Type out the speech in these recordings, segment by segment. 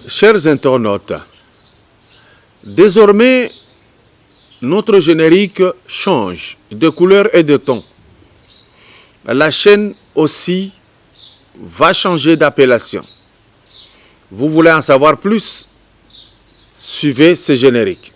Chers internautes, désormais, notre générique change de couleur et de ton. La chaîne aussi va changer d'appellation. Vous voulez en savoir plus? Suivez ce générique.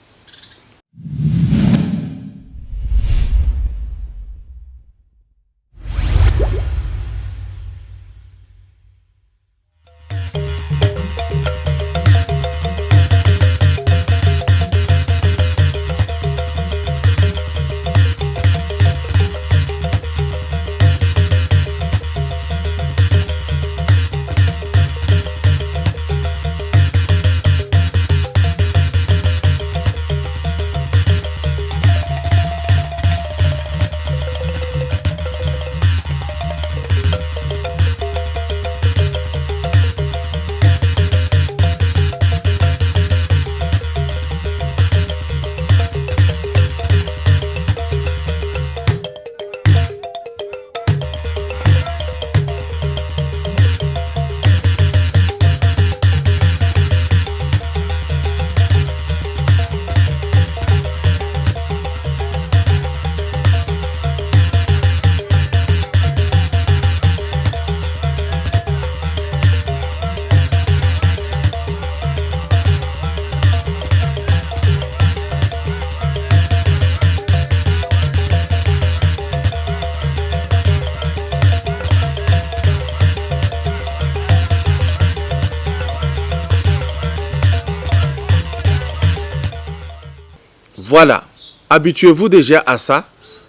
Voilà, habituez-vous déjà à ça,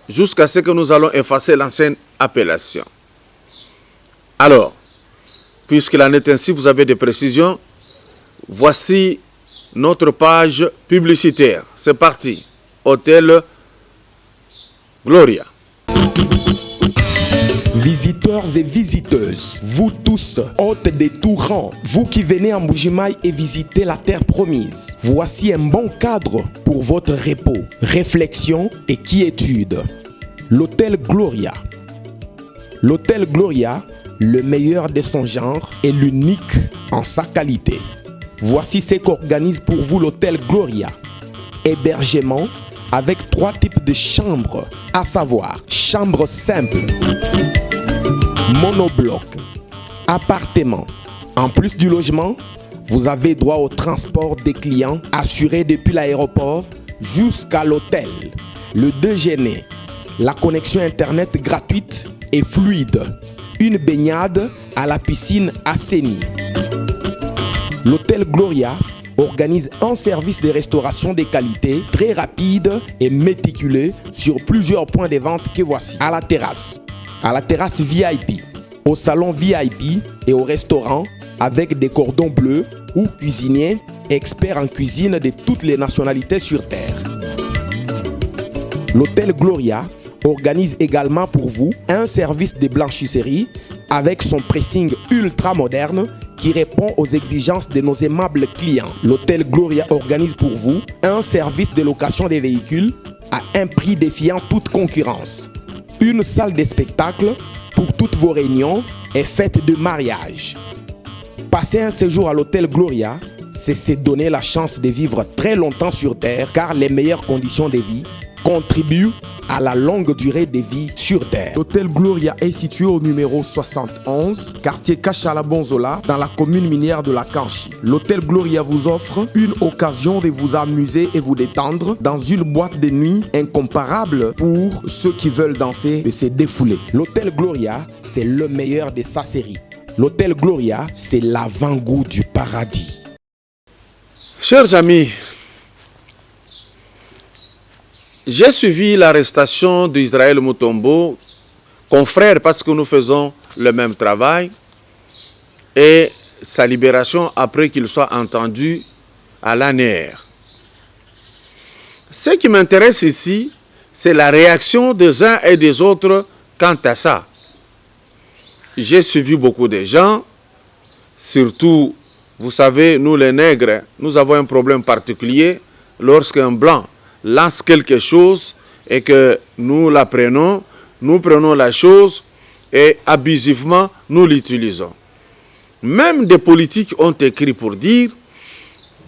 jusqu'à ce que nous allons effacer l'ancienne appellation. Alors, puisqu'il en est ainsi, vous avez des précisions, voici notre page publicitaire. C'est parti, Hôtel Gloria. Visiteurs et visiteuses, vous tous, hôtes des tout rangs, vous qui venez en Mbuji-Mayi et visiter la terre promise, voici un bon cadre pour votre repos, réflexion et quiétude. L'Hôtel Gloria. L'Hôtel Gloria, le meilleur de son genre et l'unique en sa qualité. Voici ce qu'organise pour vous l'Hôtel Gloria. Hébergement avec 3 types de chambres, à savoir chambre simple, monobloc, appartement. En plus du logement, vous avez droit au transport des clients assuré depuis l'aéroport jusqu'à l'hôtel. Le déjeuner, la connexion internet gratuite et fluide, une baignade à la piscine assainie. L'Hôtel Gloria organise un service de restauration de qualité très rapide et méticuleux sur plusieurs points de vente que voici. À la terrasse VIP, au salon VIP et au restaurant avec des cordons bleus ou cuisiniers experts en cuisine de toutes les nationalités sur terre. L'Hôtel Gloria organise également pour vous un service de blanchisserie avec son pressing ultra moderne qui répond aux exigences de nos aimables clients. L'Hôtel Gloria organise pour vous un service de location des véhicules à un prix défiant toute concurrence. Une salle de spectacle pour toutes vos réunions et fêtes de mariage. Passer un séjour à l'Hôtel Gloria, c'est se donner la chance de vivre très longtemps sur Terre car les meilleures conditions de vie contribuent à la longue durée de vie sur Terre. L'Hôtel Gloria est situé au numéro 71, quartier Kachala-Bonzola, dans la commune minière de la Kanchi. L'Hôtel Gloria vous offre une occasion de vous amuser et vous détendre dans une boîte de nuit incomparable pour ceux qui veulent danser et se défouler. L'Hôtel Gloria, c'est le meilleur de sa série. L'Hôtel Gloria, c'est l'avant-goût du paradis. Chers amis, j'ai suivi l'arrestation d'Israël Mutombo, confrère parce que nous faisons le même travail, et sa libération après qu'il soit entendu à l'ANR. Ce qui m'intéresse ici, c'est la réaction des uns et des autres quant à ça. J'ai suivi beaucoup de gens, surtout, vous savez, nous les nègres, nous avons un problème particulier lorsqu'un blanc lance quelque chose et que nous l'apprenons, nous prenons la chose et abusivement nous l'utilisons. Même des politiques ont écrit pour dire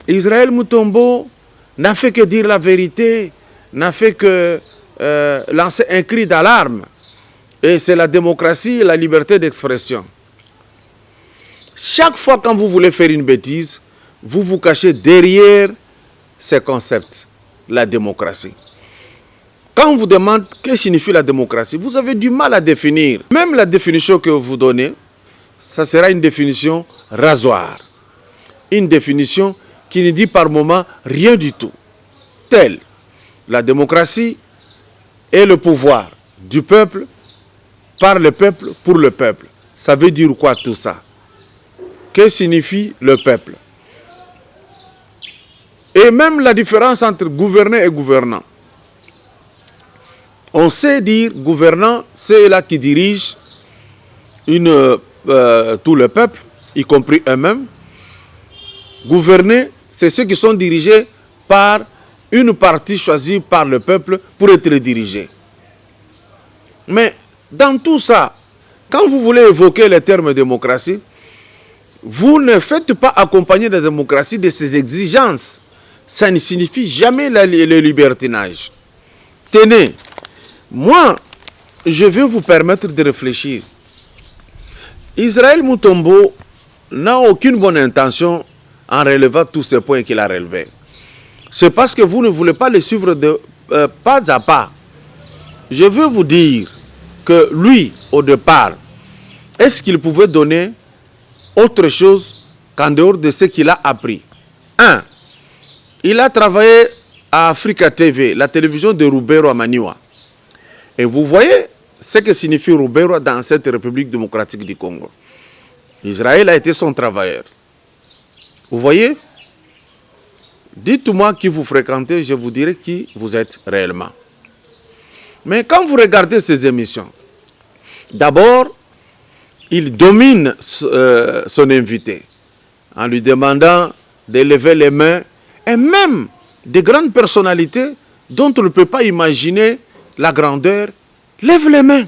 Israël Mutombo n'a fait que dire la vérité, n'a fait que lancer un cri d'alarme. Et c'est la démocratie et la liberté d'expression. Chaque fois quand vous voulez faire une bêtise, vous vous cachez derrière ces concepts, la démocratie. Quand on vous demande que signifie la démocratie, vous avez du mal à définir. Même la définition que vous donnez, ça sera une définition rasoir. Une définition qui ne dit par moment rien du tout. Telle, la démocratie est le pouvoir du peuple, par le peuple, pour le peuple. Ça veut dire quoi tout ça? Que signifie le peuple? Et même la différence entre gouverner et gouvernant. On sait dire gouvernant, c'est là qui dirige tout le peuple, y compris eux-mêmes. Gouverner, c'est ceux qui sont dirigés par une partie choisie par le peuple pour être dirigés. Mais dans tout ça, quand vous voulez évoquer le terme démocratie, vous ne faites pas accompagner la démocratie de ses exigences. Ça ne signifie jamais le libertinage. Tenez, moi, je vais vous permettre de réfléchir. Israël Mutombo n'a aucune bonne intention en relevant tous ces points qu'il a relevés. C'est parce que vous ne voulez pas les suivre de pas à pas. Je veux vous dire que lui, au départ, est-ce qu'il pouvait donner autre chose qu'en dehors de ce qu'il a appris? 1. Il a travaillé à Africa TV, la télévision de Rubero à Maniwa. Et vous voyez ce que signifie Rubero dans cette République démocratique du Congo. Israël a été son travailleur. Vous voyez? Dites-moi qui vous fréquentez, je vous dirai qui vous êtes réellement. Mais quand vous regardez ces émissions, d'abord, il domine son invité en lui demandant de lever les mains, et même des grandes personnalités dont on ne peut pas imaginer la grandeur, lèvent les mains.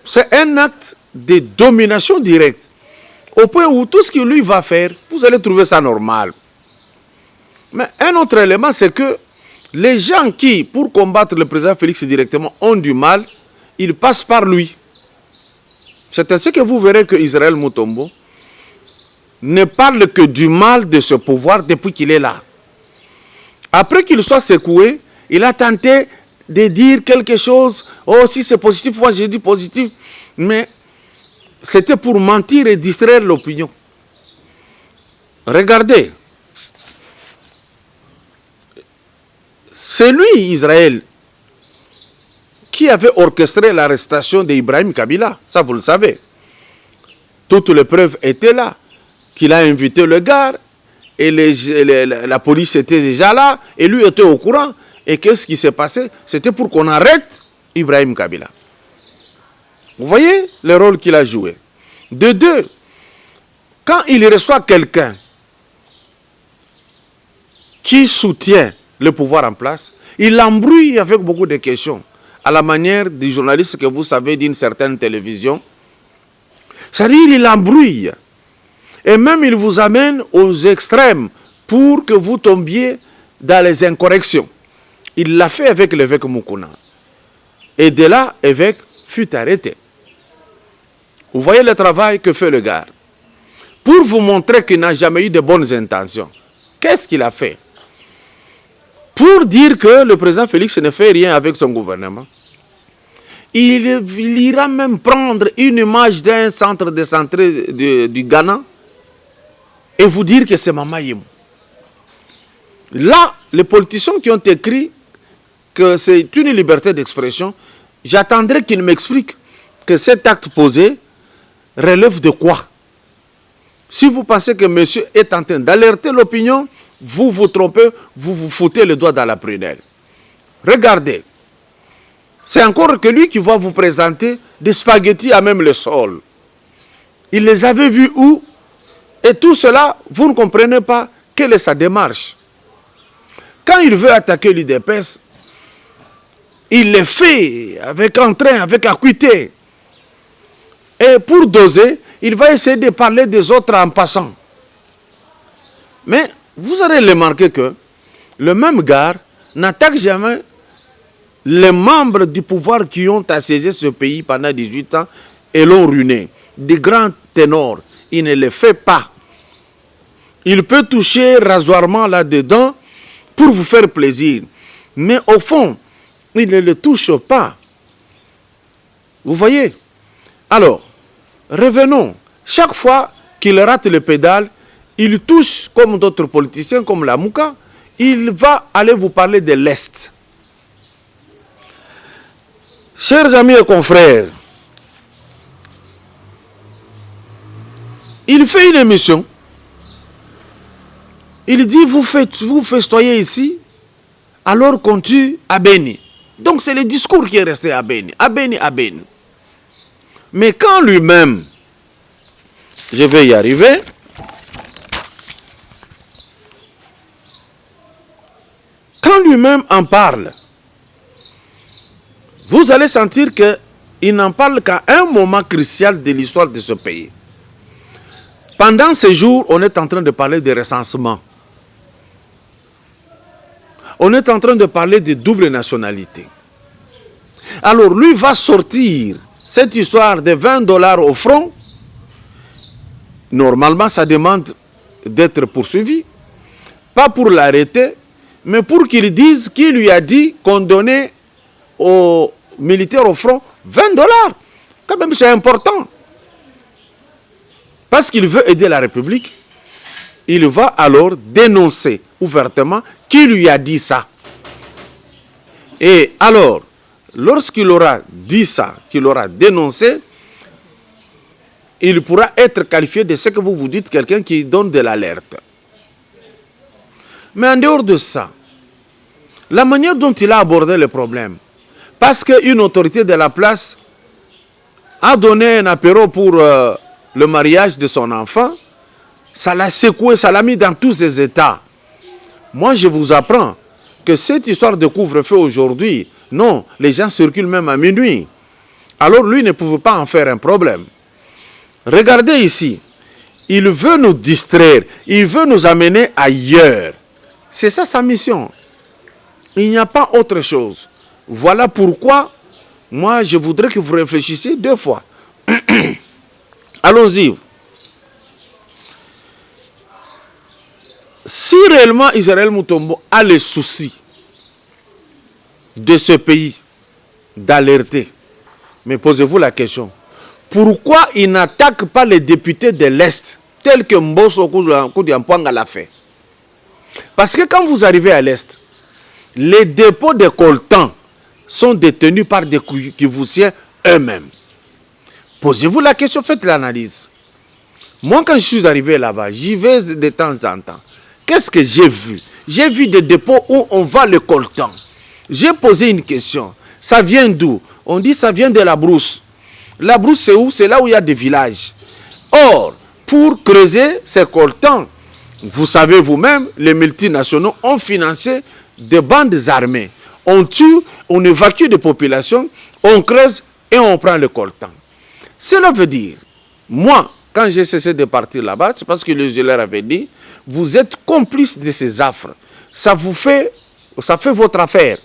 C'est un acte de domination directe, au point où tout ce qu'il lui va faire, vous allez trouver ça normal. Mais un autre élément, c'est que les gens qui, pour combattre le président Félix directement, ont du mal, ils passent par lui. C'est ainsi que vous verrez que Israël Mutombo ne parle que du mal de ce pouvoir depuis qu'il est là. Après qu'il soit secoué, il a tenté de dire quelque chose. Oh, si c'est positif, moi j'ai dit positif. Mais c'était pour mentir et distraire l'opinion. Regardez. C'est lui, Israël, qui avait orchestré l'arrestation d'Ibrahim Kabila. Ça, vous le savez. Toutes les preuves étaient là. Qu'il a invité le gars, et la police était déjà là, et lui était au courant. Et qu'est-ce qui s'est passé? C'était pour qu'on arrête Ibrahim Kabila. Vous voyez le rôle qu'il a joué. De deux, quand il reçoit quelqu'un qui soutient le pouvoir en place, il l'embrouille avec beaucoup de questions, à la manière du journaliste que vous savez d'une certaine télévision. C'est-à-dire, il l'embrouille. Et même, il vous amène aux extrêmes pour que vous tombiez dans les incorrections. Il l'a fait avec l'évêque Mukuna. Et de là, l'évêque fut arrêté. Vous voyez le travail que fait le gars. Pour vous montrer qu'il n'a jamais eu de bonnes intentions. Qu'est-ce qu'il a fait? Pour dire que le président Félix ne fait rien avec son gouvernement. Il ira même prendre une image d'un centre de santé du Ghana et vous dire que c'est Mama Yemou. Là, les politiciens qui ont écrit que c'est une liberté d'expression, j'attendrai qu'ils m'expliquent que cet acte posé relève de quoi? Si vous pensez que monsieur est en train d'alerter l'opinion, vous vous trompez, vous vous foutez le doigt dans la prunelle. Regardez, c'est encore que lui qui va vous présenter des spaghettis à même le sol. Il les avait vus où? Et tout cela, vous ne comprenez pas quelle est sa démarche. Quand il veut attaquer l'UDPS, il le fait avec entrain, avec acuité. Et pour doser, il va essayer de parler des autres en passant. Mais vous allez remarquer que le même gars n'attaque jamais les membres du pouvoir qui ont assiégé ce pays pendant 18 ans et l'ont ruiné. Des grands ténors, il ne le fait pas. Il peut toucher rasoirement là-dedans pour vous faire plaisir. Mais au fond, il ne le touche pas. Vous voyez? Alors, revenons. Chaque fois qu'il rate le pédale, il touche comme d'autres politiciens, comme la Mouka, il va aller vous parler de l'Est. Chers amis et confrères, il fait une émission. Il dit, vous festoyez ici, alors qu'on tue à Beni. Donc c'est le discours qui est resté à Beni, à Beni, à Beni. Mais quand lui-même, je vais y arriver, quand lui-même en parle, vous allez sentir qu'il n'en parle qu'à un moment crucial de l'histoire de ce pays. Pendant ces jours, on est en train de parler de recensement. On est en train de parler de double nationalité. Alors lui va sortir cette histoire de $20 au front. Normalement, ça demande d'être poursuivi. Pas pour l'arrêter, mais pour qu'il dise qui lui a dit qu'on donnait aux militaires au front $20. Quand même, c'est important. Parce qu'il veut aider la République, il va alors dénoncer ouvertement qui lui a dit ça. Et alors, lorsqu'il aura dit ça, qu'il aura dénoncé, il pourra être qualifié de ce que vous dites, quelqu'un qui donne de l'alerte. Mais en dehors de ça, la manière dont il a abordé le problème, parce qu'une autorité de la place a donné un apéro pour le mariage de son enfant, ça l'a secoué, ça l'a mis dans tous ses états. Moi, je vous apprends que cette histoire de couvre-feu aujourd'hui, non, les gens circulent même à minuit. Alors lui ne pouvait pas en faire un problème. Regardez ici, il veut nous distraire, il veut nous amener ailleurs. C'est ça sa mission. Il n'y a pas autre chose. Voilà pourquoi, moi, je voudrais que vous réfléchissiez 2 fois. Allons-y. Si réellement Israël Mutombo a le souci de ce pays, d'alerter, mais posez-vous la question, pourquoi il n'attaque pas les députés de l'Est, tels que Mbosso Koudiampouanga l'a fait? Parce que quand vous arrivez à l'Est, les dépôts de coltan sont détenus par des Kivusiens eux-mêmes. Posez-vous la question, faites l'analyse. Moi, quand je suis arrivé là-bas, j'y vais de temps en temps. Qu'est-ce que j'ai vu? J'ai vu des dépôts où on vend le coltan. J'ai posé une question. Ça vient d'où? On dit ça vient de la brousse. La brousse, c'est où? C'est là où il y a des villages. Or, pour creuser ces coltans, vous savez vous-même, les multinationaux ont financé des bandes armées. On tue, on évacue des populations, on creuse et on prend le coltan. Cela veut dire, moi, quand j'ai cessé de partir là-bas, c'est parce que le leur avait dit, vous êtes complice de ces affres. Ça fait votre affaire.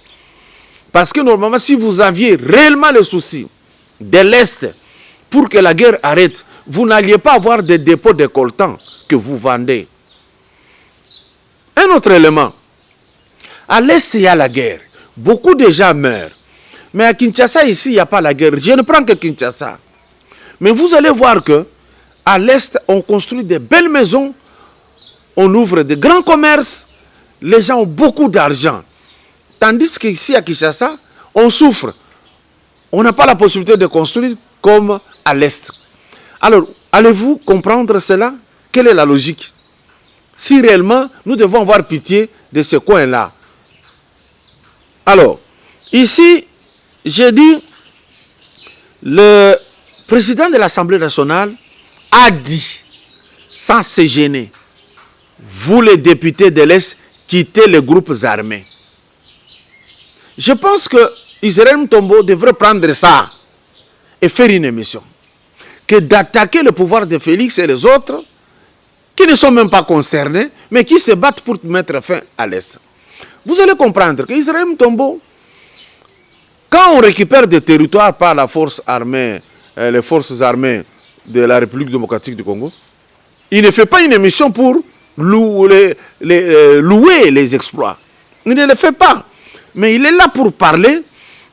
Parce que normalement, si vous aviez réellement le souci de l'Est pour que la guerre arrête, vous n'alliez pas avoir des dépôts de coltan que vous vendez. Un autre élément. À l'Est, il y a la guerre. Beaucoup de gens meurent. Mais à Kinshasa, ici, il n'y a pas la guerre. Je ne prends que Kinshasa. Mais vous allez voir que à l'Est, on construit de belles maisons, on ouvre de grands commerces, les gens ont beaucoup d'argent. Tandis qu'ici, à Kinshasa, on souffre. On n'a pas la possibilité de construire comme à l'Est. Alors, allez-vous comprendre cela? Quelle est la logique? Si réellement, nous devons avoir pitié de ce coin-là. Alors, ici, j'ai dit, le président de l'Assemblée nationale a dit, sans se gêner, vous les députés de l'Est, quittez les groupes armés. Je pense que Israël Mutombo devrait prendre ça et faire une émission. Que d'attaquer le pouvoir de Félix et les autres, qui ne sont même pas concernés, mais qui se battent pour mettre fin à l'Est. Vous allez comprendre qu'Israël Mutombo, quand on récupère des territoires par la force armée, les forces armées de la République démocratique du Congo, il ne fait pas une émission pour louer les exploits. Il ne le fait pas. Mais il est là pour parler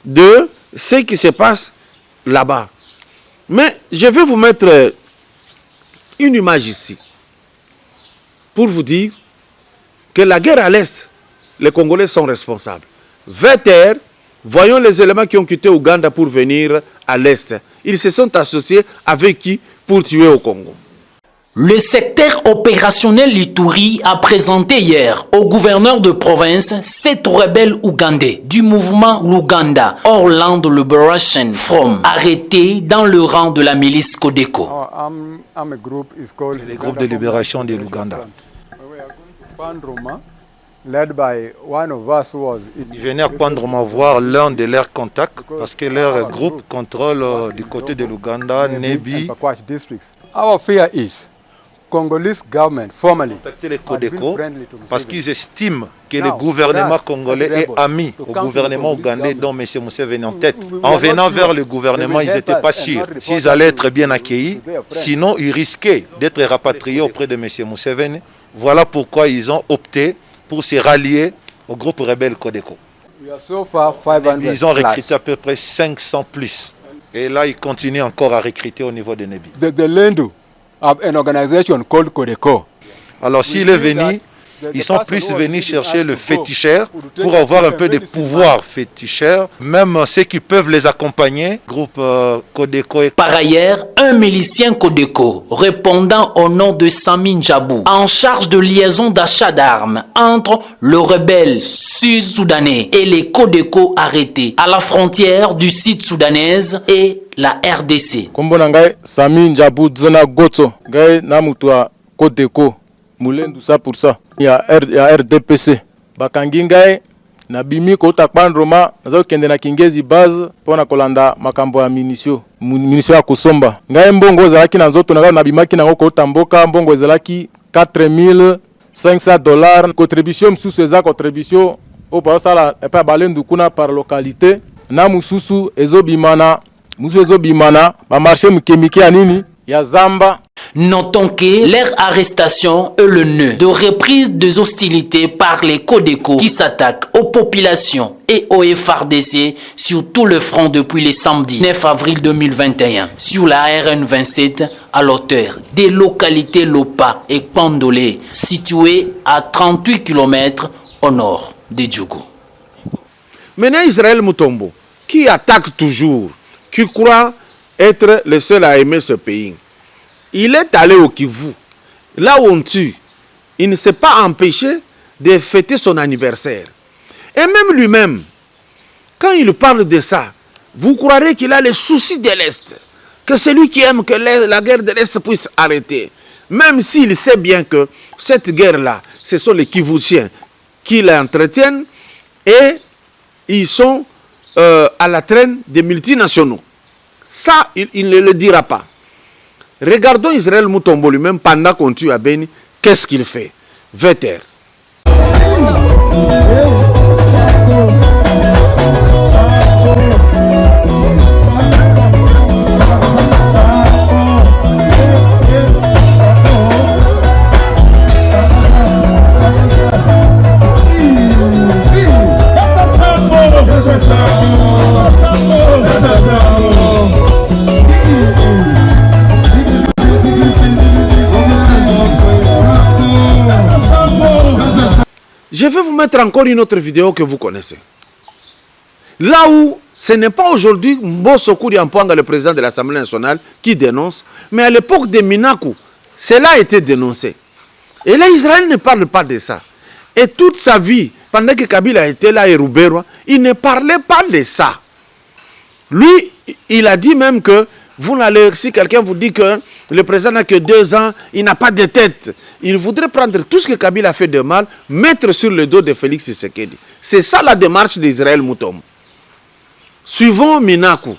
de ce qui se passe là-bas. Mais je vais vous mettre une image ici pour vous dire que la guerre à l'Est, les Congolais sont responsables. 20 heures, voyons les éléments qui ont quitté Ouganda pour venir à l'Est. Ils se sont associés avec qui pour tuer au Congo. Le secteur opérationnel Ituri a présenté hier au gouverneur de province 7 rebelles ougandais du mouvement Luganda, Orland Liberation Front, arrêtés dans le rang de la milice Codeco. C'est le groupe de libération de l'Ouganda. Ils venaient à Pandroma voir l'un de leurs contacts parce que leur groupe contrôle du côté de l'Ouganda, Nebi. Congolese government formally contacter les Codeco parce qu'ils estiment que le gouvernement congolais est ami au gouvernement ougandais dont M. Museveni en tête. En venant vers le gouvernement, ils n'étaient pas sûrs s'ils allaient être bien accueillis, sinon ils risquaient d'être rapatriés auprès de M. Museveni. Voilà pourquoi ils ont opté pour se rallier au groupe rebelle Codeco. Ils ont recruté à peu près 500 plus. Et là, ils continuent encore à recruter au niveau de Nebi. An organization called Codeco. Alors s'il est venu, ils sont plus venus chercher le féticheur pour avoir un peu de pouvoir féticheur, même ceux qui peuvent les accompagner, groupe Codeco. Par ailleurs, un milicien Codeco répondant au nom de Sami Njabou, en charge de liaison d'achat d'armes entre le rebelle sud-soudanais et les Codeco arrêtés à la frontière du sud-soudanaise et la RDC. Kombona ngai Sami Njabou Zena Goto, ngai na mutu wa Codeco, mulendu ça pour ça. Ya RDPC. Bakangi ngai na bimi ko takpandroma nazo kende na Kingezi base pona kolanda makambo ya munition ya kusomba. Ngai mbongo zalaki na nzoto na bimaki na ko tamboka mbongo zalaki $4,500. Contribution msusu eza contribution au pasala pa balendu kuna par localité na mususu ezobimana. Ba marché mukemike ya nini ya Zamba. Notons que leur arrestation est le nœud de reprise des hostilités par les Codeco qui s'attaquent aux populations et au FARDC sur tout le front depuis le samedi 9 avril 2021 sur la RN27 à l'auteur des localités Lopa et Pandolé situées à 38 km au nord de Djougou. Maintenant Israël Mutombo qui attaque toujours, qui croit être le seul à aimer ce pays. Il est allé au Kivu, là où on tue. Il ne s'est pas empêché de fêter son anniversaire. Et même lui-même, quand il parle de ça, vous croirez qu'il a les soucis de l'Est. Que celui qui aime que la guerre de l'Est puisse arrêter. Même s'il sait bien que cette guerre-là, ce sont les Kivusiens qui l'entretiennent et ils sont à la traîne des multinationaux. Ça, il ne le dira pas. Regardons Israël Mutombo lui-même pendant qu'on tue à Beni, qu'est-ce qu'il fait? 20 heures. Je vais vous mettre encore une autre vidéo que vous connaissez. Là où ce n'est pas aujourd'hui Mbosso Diampouanga, le président de l'Assemblée nationale, qui dénonce, mais à l'époque de Minakou, cela a été dénoncé. Et là, Israël ne parle pas de ça. Et toute sa vie, pendant que Kabila était là et Rouberwa, il ne parlait pas de ça. Lui, il a dit même que si quelqu'un vous dit que le président n'a que 2 ans, il n'a pas de tête, il voudrait prendre tout ce que Kabila a fait de mal, mettre sur le dos de Félix Tshisekedi. C'est ça la démarche d'Israël Mutombo. Suivons Minakou,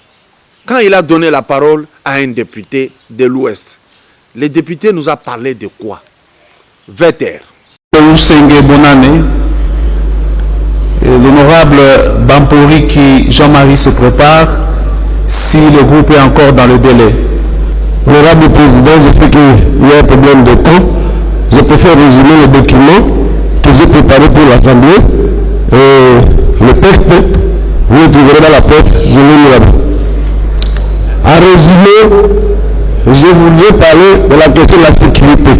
quand il a donné la parole à un député de l'Ouest. Le député nous a parlé de quoi? Vetter. L'honorable Bampori qui Jean-Marie se prépare si le groupe est encore dans le délai. Honorable Président, je sais qu'il y a un problème de temps. Je préfère résumer le document que j'ai préparé pour l'Assemblée. Le texte, vous le trouverez dans la presse, je l'ai mis là-bas. En résumé, je voulais parler de la question de la sécurité.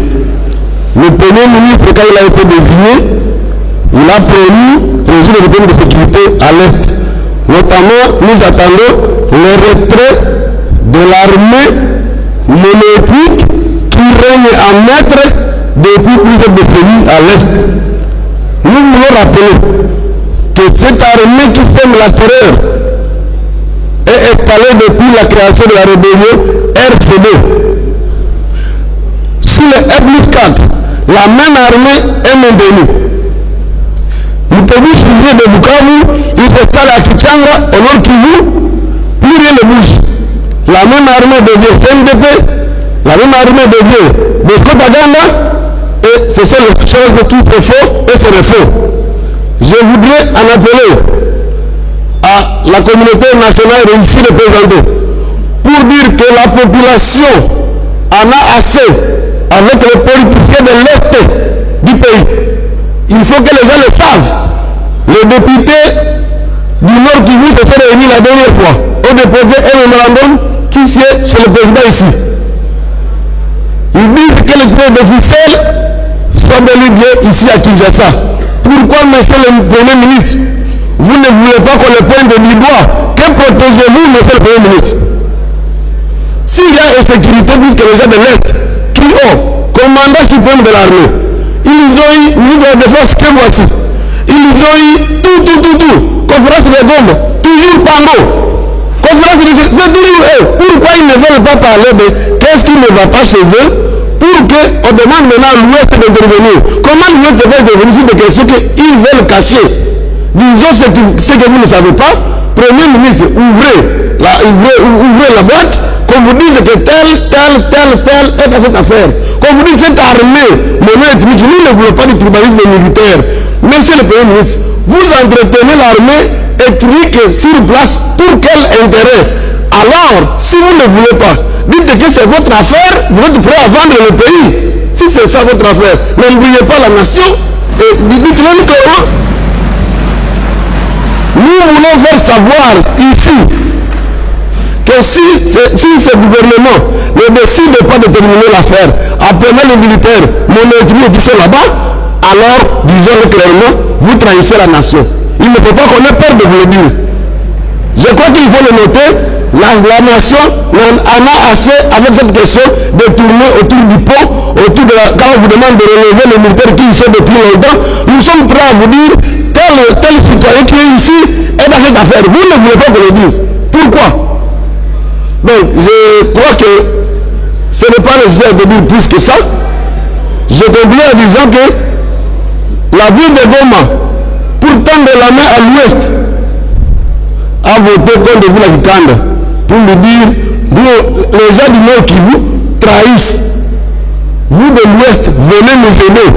Le Premier ministre, quand il a été désigné, il a promis de résoudre les problèmes de sécurité à l'Est. Notamment, nous attendons le retrait de l'armée monoéthique qui règne en maître depuis plusieurs décennies à l'Est. Nous voulons rappeler que cette armée qui sème la terreur est installée depuis la création de la rébellion RCD. Sous le R+4, la même armée est maintenue. Le pays sujet de Bukavu, il s'installe à Kichanga, au nord Kivu, plus rien ne bouge. La même armée devient CNDP, la même armée devient de propagande, et ce sont les choses qui se font et se refont. Je voudrais en appeler à la communauté nationale ici représentée pour dire que la population en a assez avec les politiciens de l'Est du pays. Il faut que les gens le savent. Les députés du Nord Kivu se sont réunis la dernière fois. Ont déposé un mémorandum qui sied chez le président ici. Ils disent que les preuves officielles sont délivrées ici à Kinshasa. Pourquoi, monsieur le Premier ministre, vous ne voulez pas qu'on le pointe du doigt? Que protégez-vous, monsieur le Premier ministre? S'il y a insécurité, puisque les gens de l'Est qui ont commandant suprême de l'armée, ils ont eu ministre de la Défense que voici. Ils ont eu tout. Conférence de Gombe, toujours Pango. Conférence de c'est toujours eux. Pourquoi ils ne veulent pas parler de qu'est-ce qui ne va pas chez eux pour qu'on demande maintenant à l'Ouest d'intervenir? Comment l'Ouest va intervenir sur des questions qu'ils veulent cacher? Disons ce que vous ne savez pas. Premier ministre, ouvrez la boîte, qu'on vous dise que tel est dans cette affaire. Qu'on vous dise cette armée, monoéthnique, nous ne voulons pas du tribalisme militaire. Monsieur le Premier ministre, vous entretenez l'armée ethnique sur place pour quel intérêt? Alors, si vous ne voulez pas, dites que c'est votre affaire, vous êtes prêt à vendre le pays. Si c'est ça votre affaire, n'oubliez pas la nation et dites-le que nous voulons faire savoir ici que si ce gouvernement ne décide pas de terminer l'affaire, appelez les militaires monoéthniques qui sont là-bas, alors disons-le clairement, vous trahissez la nation. Il ne faut pas qu'on ait peur de vous le dire. Je crois qu'il faut le noter, la nation en a assez avec cette question de tourner autour du pot, quand on vous demande de relever les militaires qui y sont depuis longtemps, nous sommes prêts à vous dire tel citoyen qui est ici est dans cette affaire. Vous ne voulez pas qu'on le dise. Pourquoi? Donc, je crois que ce n'est pas nécessaire de dire plus que ça. Je conclue en disant que la ville de Goma, pour tendre la main à l'ouest, a voté contre vous la Kikanda pour lui dire, les gens du Nord qui vous trahissent. Vous de l'ouest, venez nous aider.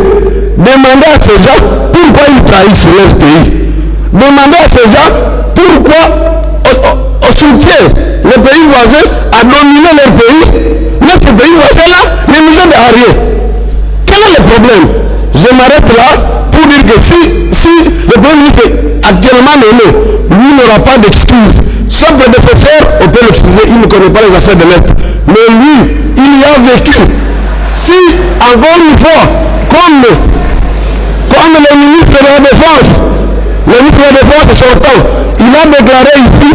Demandez à ces gens pourquoi ils trahissent leur pays. Demandez à ces gens pourquoi on soutient les pays voisins à dominer leur pays, mais ces pays voisins-là ne nous aident à rien. Quel est le problème? Je m'arrête là pour dire que si le Premier ministre actuellement nommé, lui n'aura pas d'excuse. Son prédécesseur, on peut l'excuser, il ne connaît pas les affaires de l'Est. Mais lui, il y a vécu. Si, encore une fois, comme le ministre de la Défense, sortant, il a déclaré ici,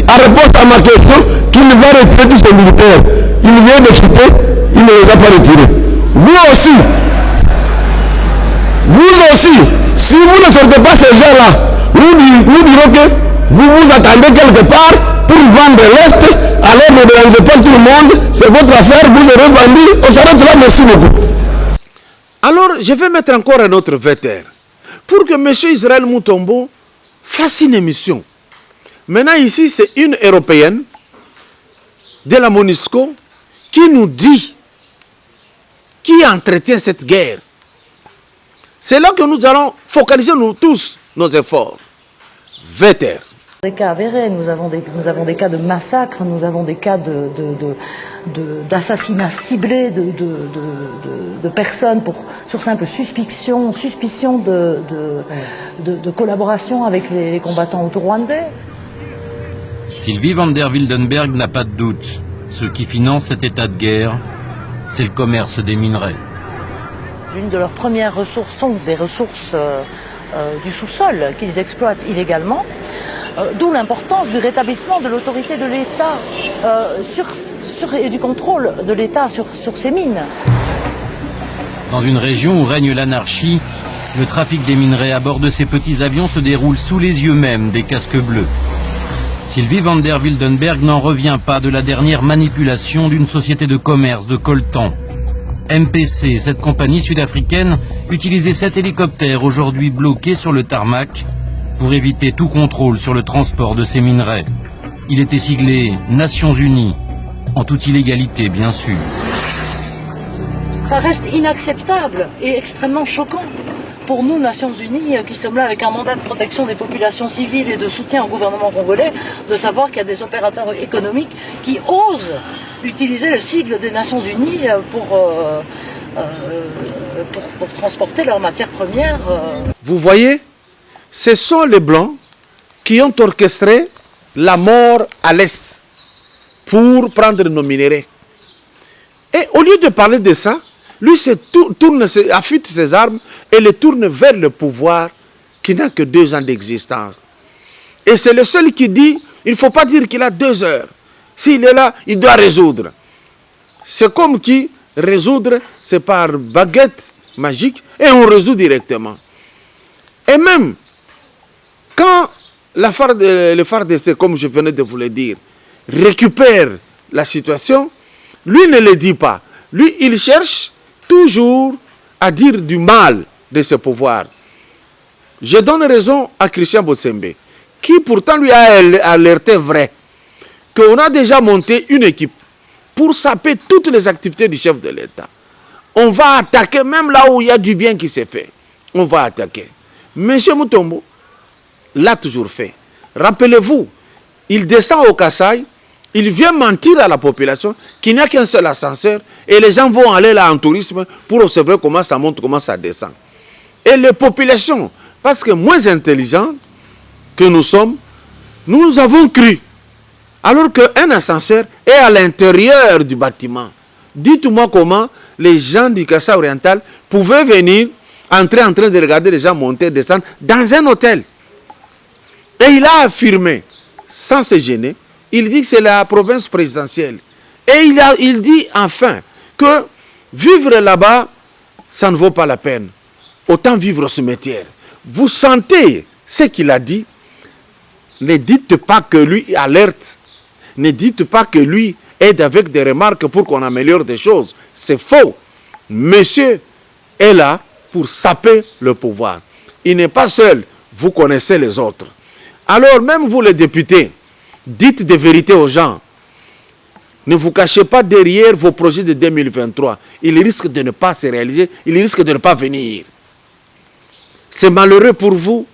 en réponse à ma question, qu'il va retirer tous ses militaires. Il vient de quitter, il ne les a pas retirés. Vous aussi, si vous ne sortez pas ces gens-là, nous dirons que vous vous attendez quelque part pour vendre l'Est, alors ne dérangez pas tout le monde, c'est votre affaire, vous aurez vendu, on s'arrête là, merci beaucoup. Alors, je vais mettre encore un autre vetter pour que M. Israël Mutombo fasse une émission. Maintenant, ici, c'est une Européenne de la MONUSCO qui nous dit, qui entretient cette guerre C'est là que nous allons focaliser nous tous nos efforts. Véter. Des cas avérés, nous avons des cas de massacres, nous avons des cas d'assassinats ciblés de personnes sur simple suspicion de collaboration avec les combattants auto-rwandais. Sylvie van der Wildenberg n'a pas de doute. Ce qui finance cet état de guerre, c'est le commerce des minerais. L'une de leurs premières ressources sont des ressources du sous-sol qu'ils exploitent illégalement. D'où l'importance du rétablissement de l'autorité de l'État et du contrôle de l'État sur ces mines. Dans une région où règne l'anarchie, le trafic des minerais à bord de ces petits avions se déroule sous les yeux même des casques bleus. Sylvie van der Wildenberg n'en revient pas de la dernière manipulation d'une société de commerce de coltan. MPC, cette compagnie sud-africaine, utilisait 7 hélicoptères aujourd'hui bloqués sur le tarmac pour éviter tout contrôle sur le transport de ces minerais. Il était siglé Nations Unies, en toute illégalité bien sûr. Ça reste inacceptable et extrêmement choquant pour nous, Nations Unies, qui sommes là avec un mandat de protection des populations civiles et de soutien au gouvernement congolais, de savoir qu'il y a des opérateurs économiques qui osent utiliser le sigle des Nations Unies pour transporter leurs matières premières. Vous voyez, ce sont les Blancs qui ont orchestré la mort à l'Est pour prendre nos minéraux. Et au lieu de parler de ça, lui affûte ses armes et les tourne vers le pouvoir qui n'a que 2 ans d'existence. Et c'est le seul qui dit, il ne faut pas dire qu'il a 2 heures. S'il est là, il doit résoudre. C'est comme qui résoudre, c'est par baguette magique et on résout directement. Et même, quand le FARDC, comme je venais de vous le dire, récupère la situation, lui ne le dit pas. Lui, il cherche toujours à dire du mal de ce pouvoir. Je donne raison à Christian Bossembe, qui pourtant lui a alerté vrai, qu'on a déjà monté une équipe pour saper toutes les activités du chef de l'État. On va attaquer même là où il y a du bien qui s'est fait. On va attaquer. Monsieur Mutombo l'a toujours fait. Rappelez-vous, il descend au Kasaï, il vient mentir à la population qu'il n'y a qu'un seul ascenseur et les gens vont aller là en tourisme pour observer comment ça monte, comment ça descend. Et les populations, parce que moins intelligentes que nous sommes, nous avons cru. Alors qu'un ascenseur est à l'intérieur du bâtiment. Dites-moi comment les gens du Kasaï oriental pouvaient venir, entrer en train de regarder les gens monter, descendre dans un hôtel. Et il a affirmé, sans se gêner, il dit que c'est la province présidentielle. Et il dit enfin que vivre là-bas, ça ne vaut pas la peine. Autant vivre au cimetière. Vous sentez ce qu'il a dit? Ne dites pas que lui alerte. Ne dites pas que lui aide avec des remarques pour qu'on améliore des choses. C'est faux. Monsieur est là pour saper le pouvoir. Il n'est pas seul. Vous connaissez les autres. Alors même vous les députés, dites des vérités aux gens. Ne vous cachez pas derrière vos projets de 2023. Ils risquent de ne pas se réaliser. Ils risquent de ne pas venir. C'est malheureux pour vous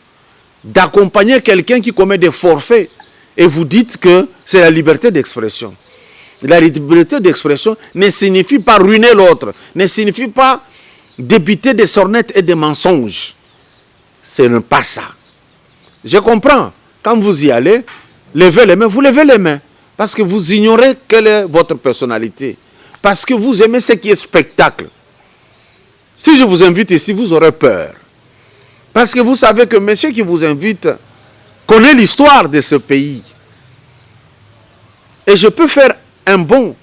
d'accompagner quelqu'un qui commet des forfaits et vous dites que c'est la liberté d'expression. La liberté d'expression ne signifie pas ruiner l'autre, ne signifie pas débiter des sornettes et des mensonges. Ce n'est pas ça. Je comprends. Quand vous y allez, levez les mains, vous levez les mains. Parce que vous ignorez quelle est votre personnalité. Parce que vous aimez ce qui est spectacle. Si je vous invite ici, vous aurez peur. Parce que vous savez que monsieur qui vous invite connaît l'histoire de ce pays. Et je peux faire un bon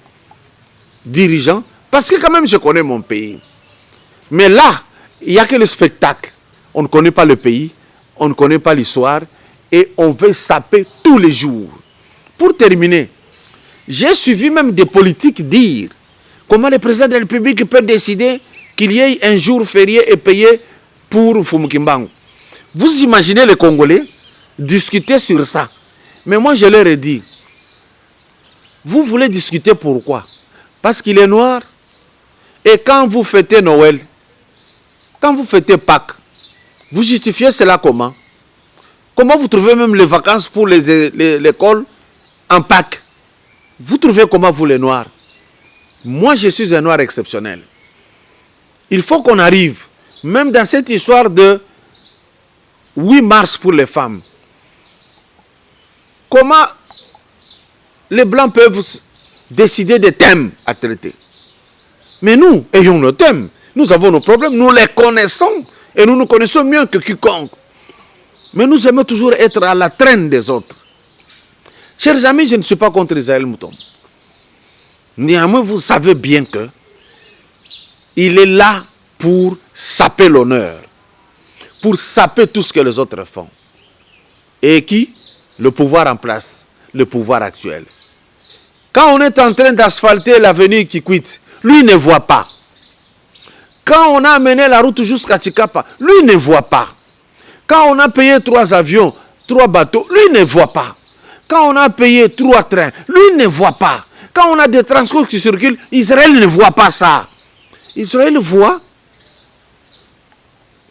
dirigeant parce que quand même je connais mon pays. Mais là, il n'y a que le spectacle. On ne connaît pas le pays, on ne connaît pas l'histoire et on veut saper tous les jours. Pour terminer, j'ai suivi même des politiques dire comment le président de la République peut décider qu'il y ait un jour férié et payé pour Fumukimbangu. Vous imaginez les Congolais discuter sur ça. Mais moi je leur ai dit, vous voulez discuter pourquoi? Parce qu'il est noir. Et quand vous fêtez Noël, quand vous fêtez Pâques, Vous justifiez cela comment? Comment vous trouvez même les vacances pour l'école en Pâques? Vous trouvez comment, vous les Noirs? Moi, je suis un Noir exceptionnel. Il faut qu'on arrive, même dans cette histoire de 8 mars pour les femmes. Comment les Blancs peuvent décider des thèmes à traiter? Mais nous, ayons nos thèmes. Nous avons nos problèmes, nous les connaissons. Et nous nous connaissons mieux que quiconque. Mais nous aimons toujours être à la traîne des autres. Chers amis, je ne suis pas contre Israël Moutombo. Néanmoins, vous savez bien que il est là pour saper l'honneur, pour saper tout ce que les autres font. Et qui? Le pouvoir en place, le pouvoir actuel. Quand on est en train d'asphalter l'avenue qui quitte, lui ne voit pas. Quand on a amené la route jusqu'à Chikapa, lui ne voit pas. Quand on a payé 3 avions, 3 bateaux, lui ne voit pas. Quand on a payé 3 trains, lui ne voit pas. Quand on a des transports qui circulent, Israël ne voit pas ça. Israël voit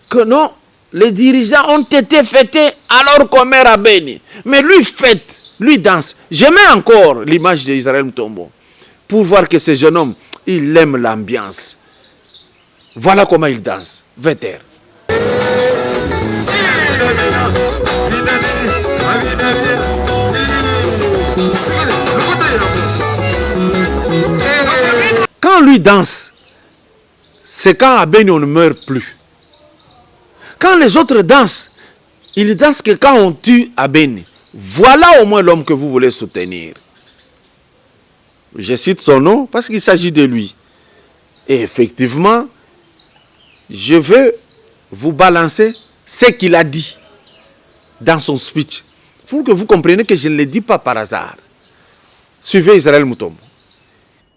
que non, les dirigeants ont été fêtés alors qu'on meurt à Béni. Mais lui fête, lui danse. Je mets encore l'image d'Israël Moutombo pour voir que ce jeune homme, il aime l'ambiance. Voilà comment il danse. Véter. Quand lui danse, c'est quand à Béni on ne meurt plus. Quand les autres dansent, ils dansent que quand on tue à Béni. Voilà au moins l'homme que vous voulez soutenir. Je cite son nom parce qu'il s'agit de lui. Et effectivement, je veux vous balancer ce qu'il a dit dans son speech pour que vous compreniez que je ne le dis pas par hasard. Suivez Israël Moutombo.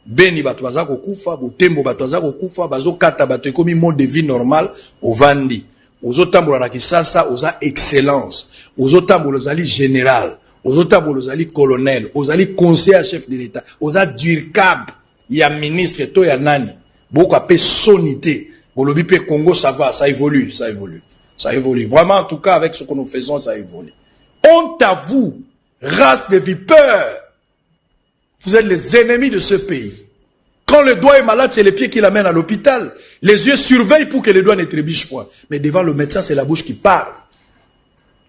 Beni bato baza kokufa, botembo bato baza kokufa, bazo kata bato ekomi mode de vie normal ovandi. Ozo tambola na Kisasa, oza excellence. Ozo tambola ozali général. Ozo tambola ozali colonel. Ozali conseiller chef de l'État. Oza durcab ya ministre to ya nani. Boko apé sonité. Bolobi pe Congo ça va, ça évolue, ça évolue. Ça évolue. Vraiment en tout cas avec ce que nous faisons, ça évolue. Honte à vous, race de vipeurs. Vous êtes les ennemis de ce pays. Quand le doigt est malade, c'est les pieds qui l'amènent à l'hôpital. Les yeux surveillent pour que les doigts ne trébuchent point. Mais devant le médecin, c'est la bouche qui parle.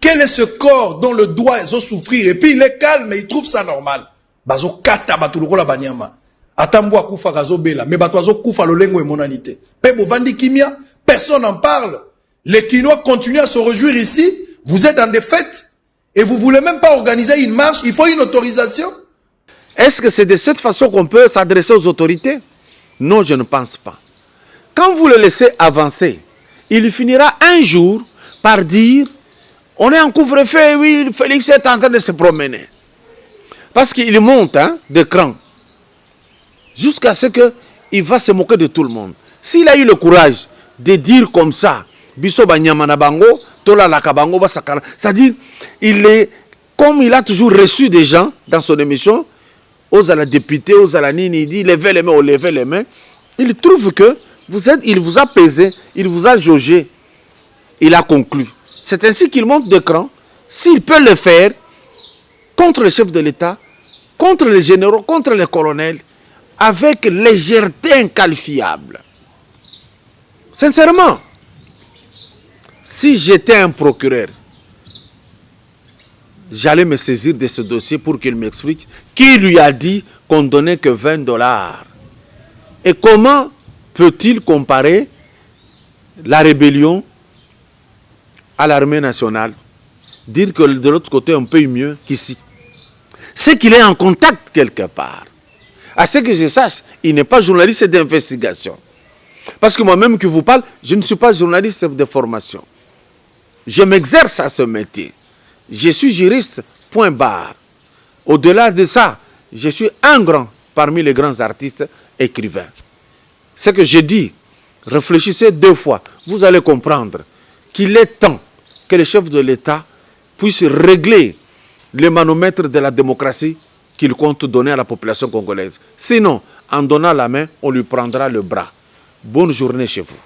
Quel est ce corps dont le doigt doit souffrir? Et puis il est calme et il trouve ça normal. Bazo kata batuloko la banyama. Atambo akufa gazo bela. Mais batoazo kufa lolengo et monanité. Pebo vandi kimia, personne n'en parle. Les Quinois continuent à se réjouir ici. Vous êtes dans des fêtes. Et vous ne voulez même pas organiser une marche. Il faut une autorisation. Est-ce que c'est de cette façon qu'on peut s'adresser aux autorités? Non, je ne pense pas. Quand vous le laissez avancer, il finira un jour par dire « On est en couvre-feu, oui, Félix est en train de se promener. » Parce qu'il monte de cran jusqu'à ce qu'il va se moquer de tout le monde. S'il a eu le courage de dire comme ça, Biso Banyamana Bango, Tola Lakabango, c'est-à-dire, comme il a toujours reçu des gens dans son émission, aux à la députée, aux à la nini, il dit levez les mains, on levez les mains. Il trouve que il vous a pesé, il vous a jaugé, il a conclu. C'est ainsi qu'il monte de cran. S'il peut le faire contre le chef de l'État, contre les généraux, contre les colonels, avec légèreté inqualifiable. Sincèrement, si j'étais un procureur, j'allais me saisir de ce dossier pour qu'il m'explique qui lui a dit qu'on ne donnait que $20. Et comment peut-il comparer la rébellion à l'armée nationale? Dire que de l'autre côté on paye mieux qu'ici. C'est qu'il est en contact quelque part. À ce que je sache, il n'est pas journaliste d'investigation. Parce que moi-même qui vous parle, je ne suis pas journaliste de formation. Je m'exerce à ce métier. Je suis juriste, point barre. Au-delà de ça, je suis un grand parmi les grands artistes écrivains. Ce que je dis, réfléchissez 2 fois. Vous allez comprendre qu'il est temps que le chef de l'État puisse régler le manomètre de la démocratie qu'il compte donner à la population congolaise. Sinon, en donnant la main, on lui prendra le bras. Bonne journée chez vous.